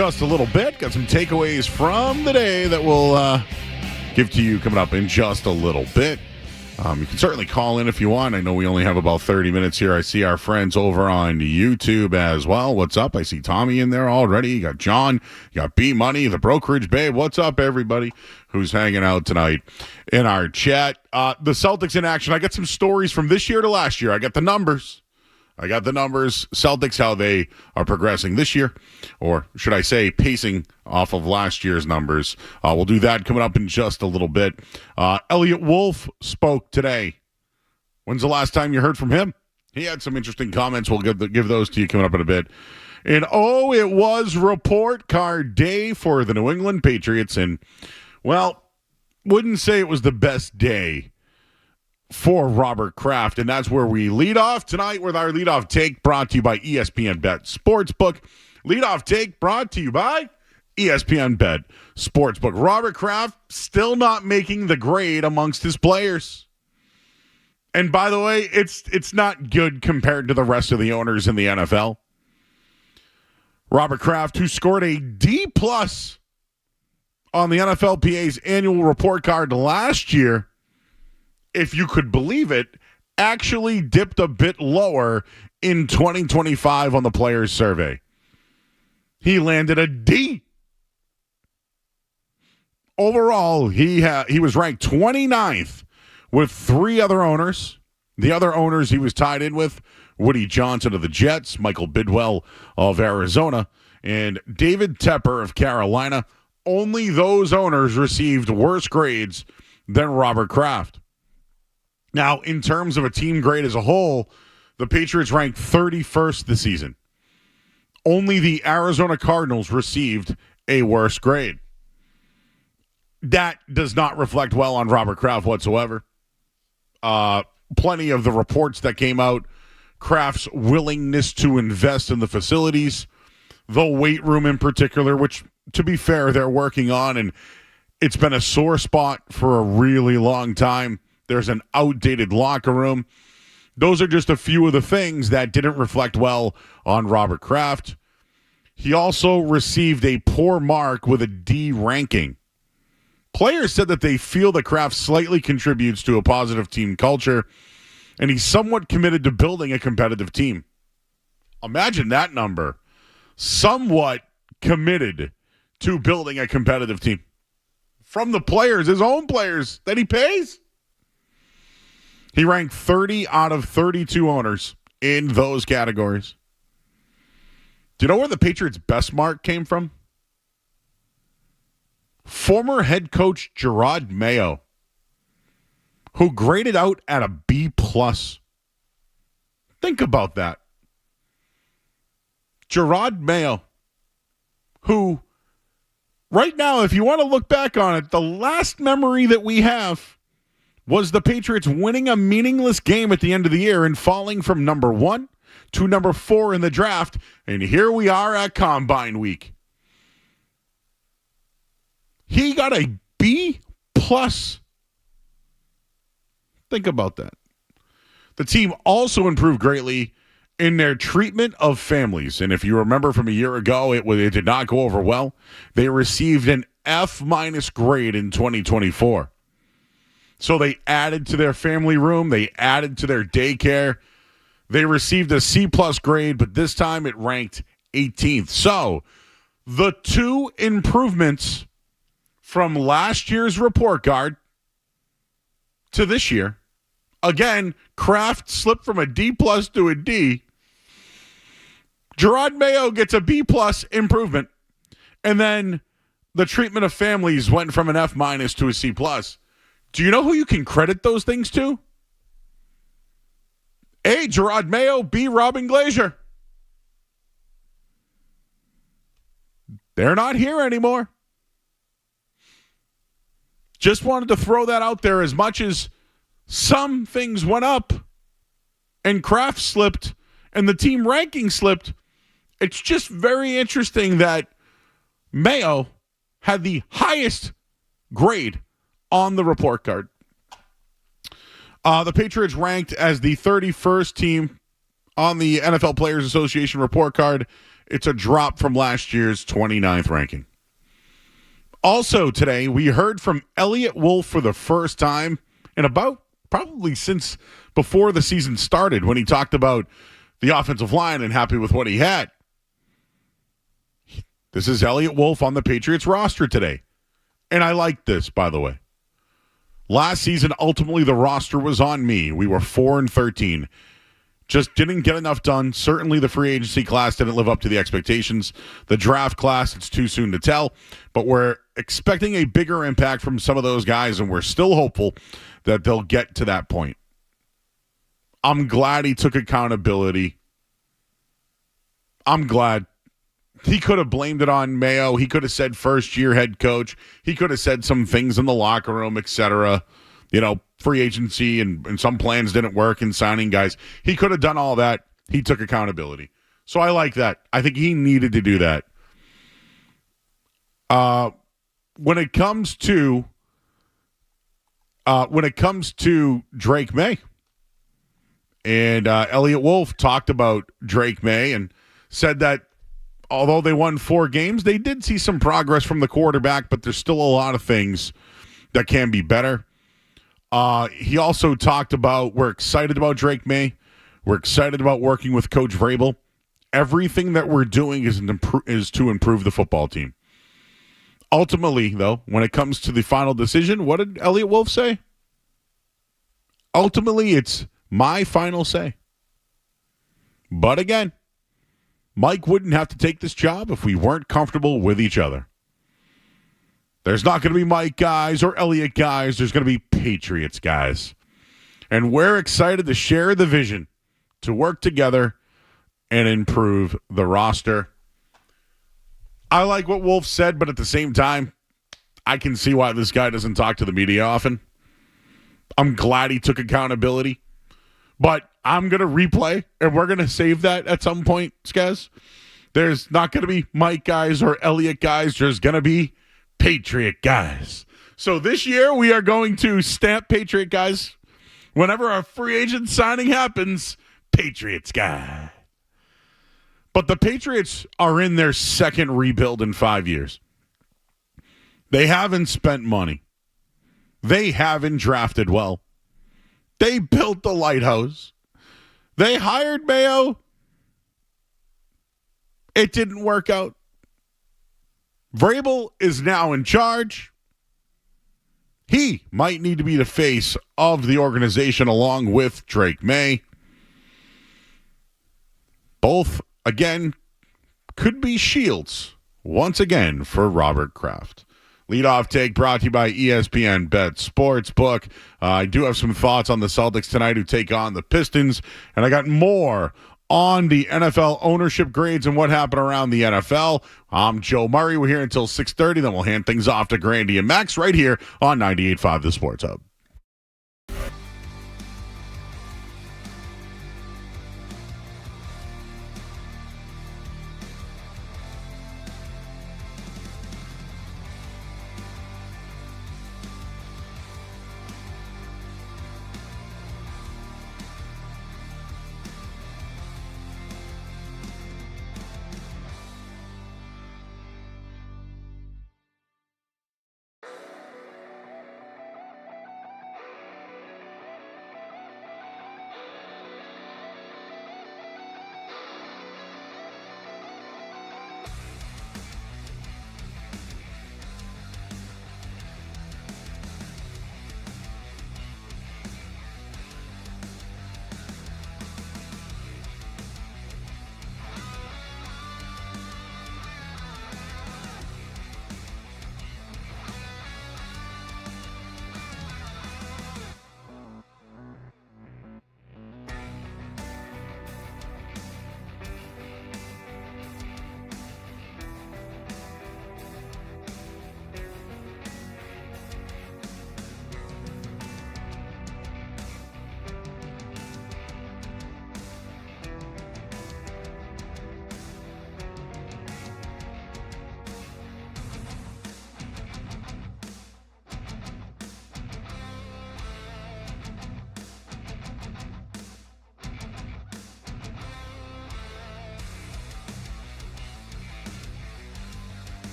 just a little bit. Got some takeaways from the day that we'll give to you coming up in just a little bit. You can certainly call in if you want. I know we only have about 30 minutes here. I see our friends over on YouTube as well. What's up? I see Tommy in there already. You got John. You got B Money, the Brokerage Babe. What's up, everybody who's hanging out tonight in our chat? The Celtics in action. I got some stories from this year to last year. I got the numbers. Celtics, how they are progressing this year, or should I say pacing off of last year's numbers. We'll do that coming up in just a little bit. Elliot Wolf spoke today. When's the last time you heard from him? He had some interesting comments. We'll give those to you coming up in a bit. And, it was report card day for the New England Patriots. And, well, wouldn't say it was the best day for Robert Kraft, and that's where we lead off tonight with our leadoff take brought to you by ESPN Bet Sportsbook. Leadoff take brought to you by ESPN Bet Sportsbook. Robert Kraft still not making the grade amongst his players. And by the way, it's not good compared to the rest of the owners in the NFL. Robert Kraft, who scored a D+ on the NFLPA's annual report card last year, if you could believe it, actually dipped a bit lower in 2025 on the players' survey. He landed a D. Overall, he was ranked 29th with three other owners. The other owners he was tied in with, Woody Johnson of the Jets, Michael Bidwell of Arizona, and David Tepper of Carolina. Only those owners received worse grades than Robert Kraft. Now, in terms of a team grade as a whole, the Patriots ranked 31st this season. Only the Arizona Cardinals received a worse grade. That does not reflect well on Robert Kraft whatsoever. Plenty of the reports that came out, Kraft's willingness to invest in the facilities, the weight room in particular, which, to be fair, they're working on, and it's been a sore spot for a really long time. There's an outdated locker room. Those are just a few of the things that didn't reflect well on Robert Kraft. He also received a poor mark with a D ranking. Players said that they feel that Kraft slightly contributes to a positive team culture, and he's somewhat committed to building a competitive team. Imagine that number. Somewhat committed to building a competitive team. From the players, his own players that he pays. He ranked 30 out of 32 owners in those categories. Do you know where the Patriots' best mark came from? Former head coach Gerard Mayo, who graded out at a B+. Think about that. Gerard Mayo, who right now, if you want to look back on it, the last memory that we have was the Patriots winning a meaningless game at the end of the year and falling from number 1 to number 4 in the draft. And here we are at Combine Week. He got a B+. Think about that. The team also improved greatly in their treatment of families. And if you remember from a year ago, it did not go over well. They received an F- grade in 2024. So they added to their family room. They added to their daycare. They received a C+ grade, but this time it ranked 18th. So the two improvements from last year's report card to this year, again, Kraft slipped from a D+ to a D. Gerard Mayo gets a B+ improvement. And then the treatment of families went from an F- to a C+. Do you know who you can credit those things to? A, Gerard Mayo. B, Robin Glazier. They're not here anymore. Just wanted to throw that out there. As much as some things went up and Kraft slipped and the team ranking slipped, it's just very interesting that Mayo had the highest grade on the report card. The Patriots ranked as the 31st team on the NFL Players Association report card It's a drop from last year's 29th ranking. Also today, we heard from Elliott Wolf for the first time in about probably since before the season started, when he talked about the offensive line and happy with what he had. This is Elliott Wolf on the Patriots roster today. And I like this, by the way. Last season, ultimately, the roster was on me. We were 4-13. Just didn't get enough done. Certainly, the free agency class didn't live up to the expectations. The draft class, it's too soon to tell. But we're expecting a bigger impact from some of those guys, and we're still hopeful that they'll get to that point. I'm glad he took accountability. I'm glad. He could have blamed it on Mayo. He could have said first-year head coach. He could have said some things in the locker room, etc. Free agency and some plans didn't work in signing guys. He could have done all that. He took accountability. So I like that. I think he needed to do that. When it comes to Drake May, and Elliott Wolf talked about Drake May and said that although they won 4 games, they did see some progress from the quarterback, but there's still a lot of things that can be better. He also talked about, we're excited about Drake May. We're excited about working with Coach Vrabel. Everything that we're doing is to improve the football team. Ultimately, though, when it comes to the final decision, what did Elliott Wolf say? Ultimately, it's my final say. But again, Mike wouldn't have to take this job if we weren't comfortable with each other. There's not going to be Mike guys or Elliott guys. There's going to be Patriots guys. And we're excited to share the vision to work together and improve the roster. I like what Wolf said, but at the same time, I can see why this guy doesn't talk to the media often. I'm glad he took accountability. But I'm going to replay, and we're going to save that at some point, Skaz. There's not going to be Mike guys or Elliott guys. There's going to be Patriot guys. So this year, we are going to stamp Patriot guys. Whenever a free agent signing happens, Patriots guy. But the Patriots are in their second rebuild in 5 years. They haven't spent money. They haven't drafted well. They built the lighthouse. They hired Mayo. It didn't work out. Vrabel is now in charge. He might need to be the face of the organization along with Drake May. Both, again, could be shields once again for Robert Kraft. Leadoff take brought to you by ESPN Bet Sportsbook. I do have some thoughts on the Celtics tonight who take on the Pistons, and I got more on the NFL ownership grades and what happened around the NFL. I'm Joe Murray. We're here until 6:30. Then we'll hand things off to Grandy and Max right here on 98.5 The Sports Hub.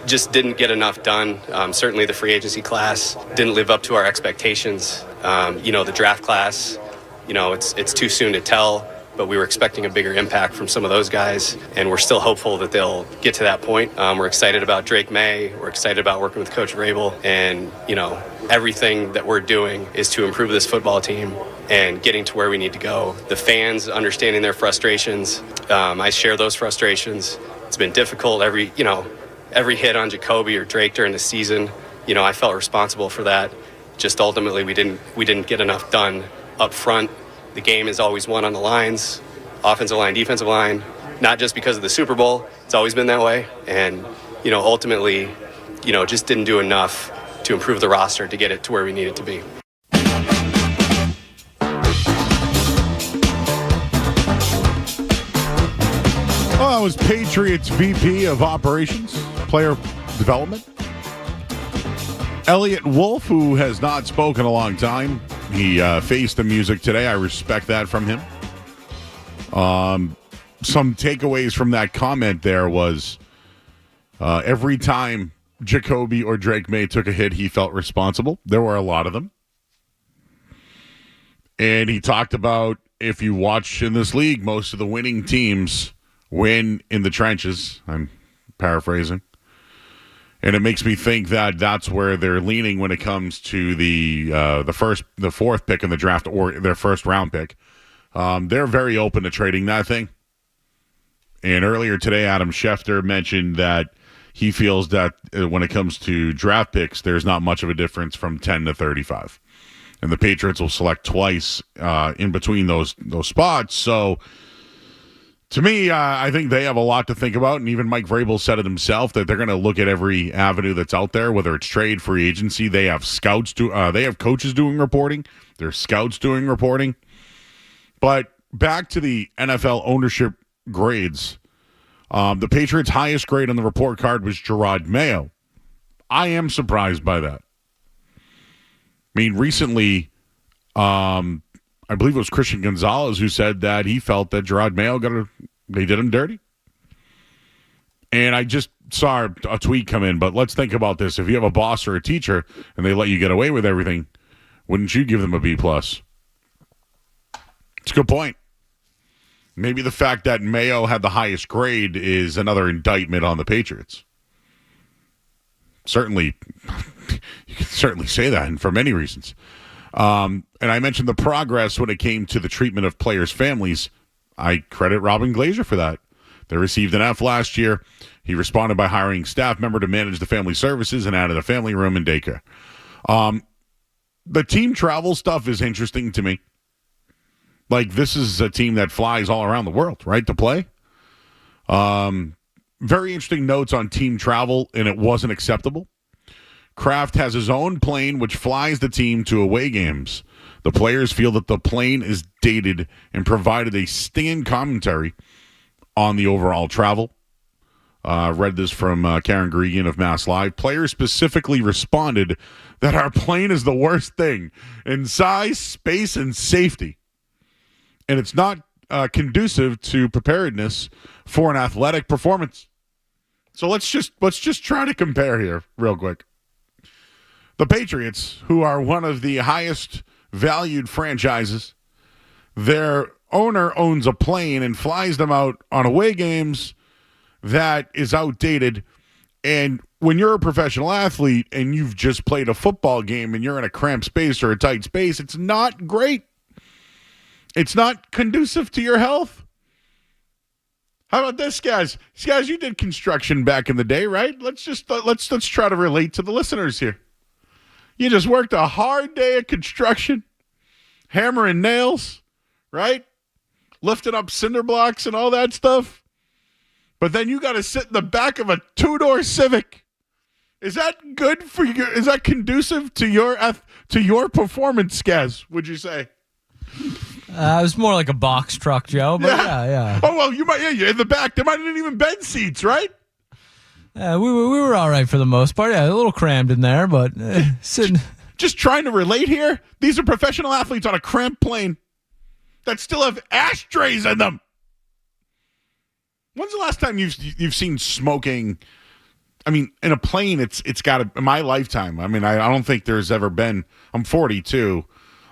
just didn't get enough done. Certainly the free agency class didn't live up to our expectations. The draft class, it's too soon to tell, but we were expecting a bigger impact from some of those guys, and we're still hopeful that they'll get to that point. We're excited about Drake May. We're excited about working with Coach Vrabel, and, everything that we're doing is to improve this football team and getting to where we need to go. The fans understanding their frustrations. I share those frustrations. It's been difficult. Every hit on Jacoby or Drake during the season, I felt responsible for that. Just ultimately, we didn't get enough done up front. The game is always won on the lines, offensive line, defensive line, not just because of the Super Bowl. It's always been that way. And, ultimately, just didn't do enough to improve the roster to get it to where we need it to be. Well, that was Patriots VP of Operations, Player Development, Elliot Wolf, who has not spoken a long time. He faced the music today. I respect that from him. Some takeaways from that comment there was every time Jacoby or Drake May took a hit, he felt responsible. There were a lot of them. And he talked about, if you watch in this league, most of the winning teams win in the trenches. I'm paraphrasing. And it makes me think that that's where they're leaning when it comes to the fourth pick in the draft, or their first round pick. They're very open to trading that thing. And earlier today, Adam Schefter mentioned that he feels that when it comes to draft picks, there's not much of a difference from 10 to 35. And the Patriots will select twice in between those spots. So, to me, I think they have a lot to think about, and even Mike Vrabel said it himself that they're going to look at every avenue that's out there, whether it's trade, free agency. They have they have coaches doing reporting. There's scouts doing reporting. But back to the NFL ownership grades, the Patriots' highest grade on the report card was Gerard Mayo. I am surprised by that. I mean, recently, I believe it was Christian Gonzalez who said that he felt that Gerard Mayo they did him dirty. And I just saw a tweet come in, but let's think about this. If you have a boss or a teacher and they let you get away with everything, wouldn't you give them a B+? It's a good point. Maybe the fact that Mayo had the highest grade is another indictment on the Patriots. Certainly, you can certainly say that, and for many reasons. And I mentioned the progress when it came to the treatment of players' families. I credit Robin Glazer for that. They received an F last year. He responded by hiring staff member to manage the family services and added a family room and daycare. The team travel stuff is interesting to me. Like, this is a team that flies all around the world, right, to play. Very interesting notes on team travel, and it wasn't acceptable. Kraft has his own plane which flies the team to away games. The players feel that the plane is dated and provided a stinging commentary on the overall travel. Read this from Karen Gregan of Mass Live. Players specifically responded that our plane is the worst thing in size, space, and safety. And it's not conducive to preparedness for an athletic performance. So let's just try to compare here real quick. The Patriots, who are one of the highest valued franchises, their owner owns a plane and flies them out on away games that is outdated. And when you're a professional athlete and you've just played a football game and you're in a cramped space or a tight space, it's not great. It's not conducive to your health. How about this, guys? Guys, you did construction back in the day, right? Let's try to relate to the listeners here. You just worked a hard day of construction, hammering nails, right? Lifting up cinder blocks and all that stuff. But then you got to sit in the back of a two-door Civic. Is that good for you? Is that conducive to your performance, Skaz, would you say? It was more like a box truck, Joe, but yeah. Oh, well, you're in the back. There might have even been seats, right? We were all right for the most part. Yeah, a little crammed in there, but sitting. Just trying to relate here. These are professional athletes on a cramped plane that still have ashtrays in them. When's the last time you've seen smoking I mean, in a plane, it's got to, in my lifetime. I mean, I don't think there's ever been, I'm 42.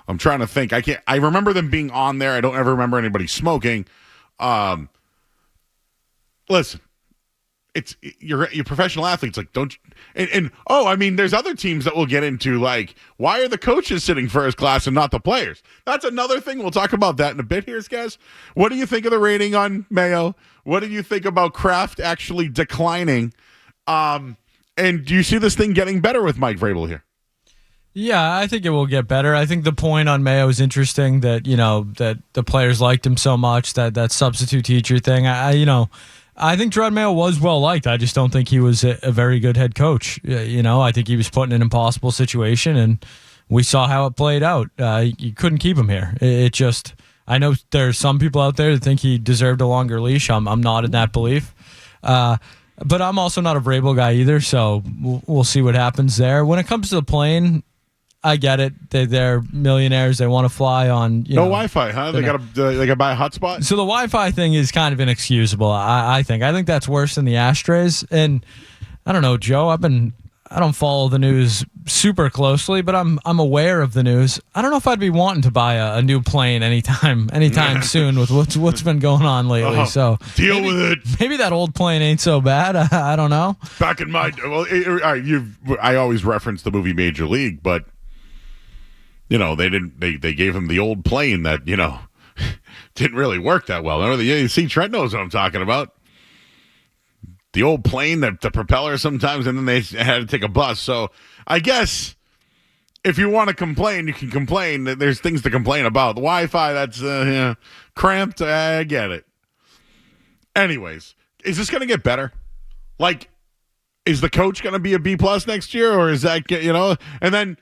I'm trying to think. I remember them being on there. I don't ever remember anybody smoking. Listen, you're professional athletes. Like, don't, I mean, there's other teams that we'll get into, like, why are the coaches sitting first class and not the players? That's another thing. We'll talk about that in a bit here, guys. What do you think of the rating on Mayo? What do you think about Kraft actually declining? And do you see this thing getting better with Mike Vrabel here? Yeah, I think it will get better. I think the point on Mayo is interesting that, that the players liked him so much, that substitute teacher thing. I think Gerard Mayo was well liked. I just don't think he was a very good head coach. I think he was put in an impossible situation, and we saw how it played out. You couldn't keep him here. I know there's some people out there that think he deserved a longer leash. I'm not in that belief. But I'm also not a Vrabel guy either, so we'll see what happens there. When it comes to the plane, I get it. They're millionaires. They want to fly on. No Wi-Fi, huh? They got to buy a hotspot. So the Wi-Fi thing is kind of inexcusable. I think. I think that's worse than the ashtrays. And I don't know, Joe. I don't follow the news super closely, but I'm aware of the news. I don't know if I'd be wanting to buy a new plane anytime soon with what's been going on lately. So deal with it. Maybe that old plane ain't so bad. I don't know. Back in my I always reference the movie Major League, but they gave him the old plane that didn't really work that well. Remember you see, Trent knows what I'm talking about. The old plane, the propeller sometimes, and then they had to take a bus. So I guess if you want to complain, you can complain. There's things to complain about. The Wi-Fi, that's cramped. I get it. Anyways, is this going to get better? Like, is the coach going to be a B+ next year, or is that, And then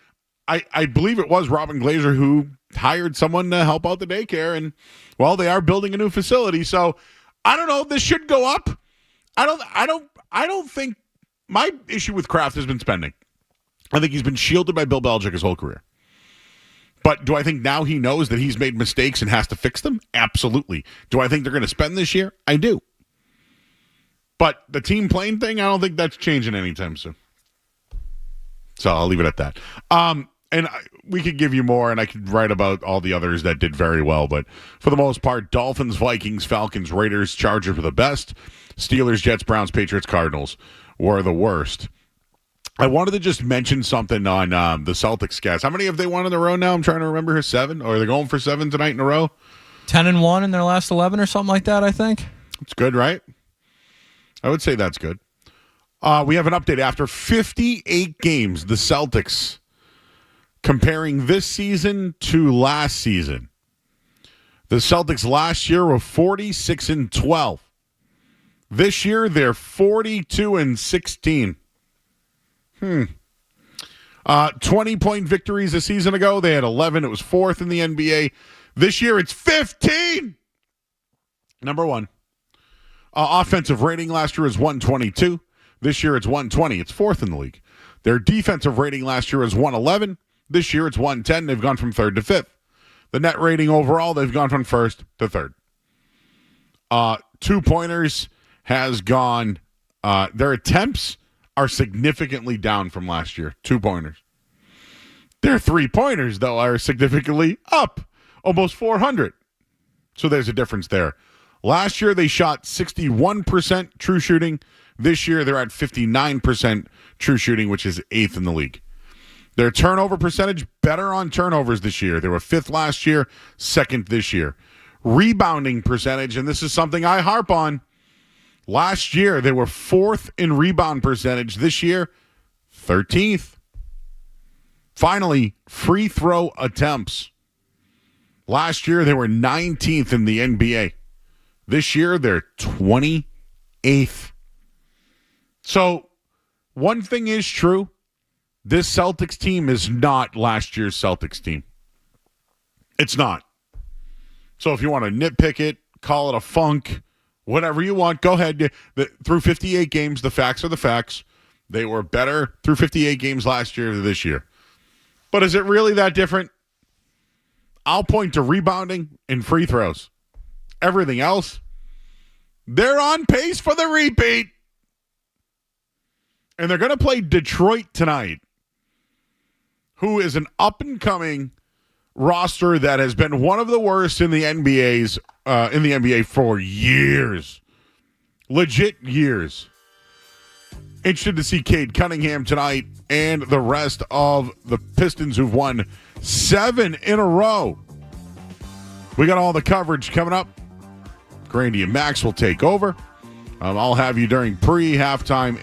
I believe it was Robin Glazer who hired someone to help out the daycare, and, well, they are building a new facility. So I don't know. This should go up. I don't think my issue with Kraft has been spending. I think he's been shielded by Bill Belichick his whole career. But do I think now he knows that he's made mistakes and has to fix them? Absolutely. Do I think they're going to spend this year? I do. But the team playing thing, I don't think that's changing anytime soon. So I'll leave it at that. We could give you more, and I could write about all the others that did very well. But for the most part, Dolphins, Vikings, Falcons, Raiders, Chargers were the best. Steelers, Jets, Browns, Patriots, Cardinals were the worst. I wanted to just mention something on the Celtics, guys. How many have they won in a row now? I'm trying to remember. 7? Or are they going for 7 tonight in a row? 10-1 in their last 11 or something like that, I think. It's good, right? I would say that's good. We have an update. After 58 games, the Celtics, comparing this season to last season, the Celtics last year were 46-12. This year, they're 42-16. 20-point victories a season ago. They had 11. It was 4th in the NBA. This year, it's 15. Number one. Offensive rating last year was 122. This year, it's 120. It's 4th in the league. Their defensive rating last year was 111. This year, it's 110. They've gone from 3rd to 5th. The net rating overall, they've gone from 1st to 3rd. 2-pointers has gone, their attempts are significantly down from last year. 2-pointers. Their 3-pointers, though, are significantly up, almost 400. So there's a difference there. Last year, they shot 61% true shooting. This year, they're at 59% true shooting, which is 8th in the league. Their turnover percentage, better on turnovers this year. They were 5th last year, 2nd this year. Rebounding percentage, and this is something I harp on. Last year, they were 4th in rebound percentage. This year, 13th. Finally, free throw attempts. Last year, they were 19th in the NBA. This year, they're 28th. So, one thing is true. This Celtics team is not last year's Celtics team. It's not. So, if you want to nitpick it, call it a funk, whatever you want, go ahead. Through 58 games, the facts are the facts. They were better through 58 games last year than this year. But is it really that different? I'll point to rebounding and free throws. Everything else, they're on pace for the repeat. And they're going to play Detroit tonight, who is an up-and-coming roster that has been one of the worst in the NBA for years. Legit years. Interested to see Cade Cunningham tonight and the rest of the Pistons who've won 7 in a row. We got all the coverage coming up. Grandy and Max will take over. I'll have you during pre, halftime,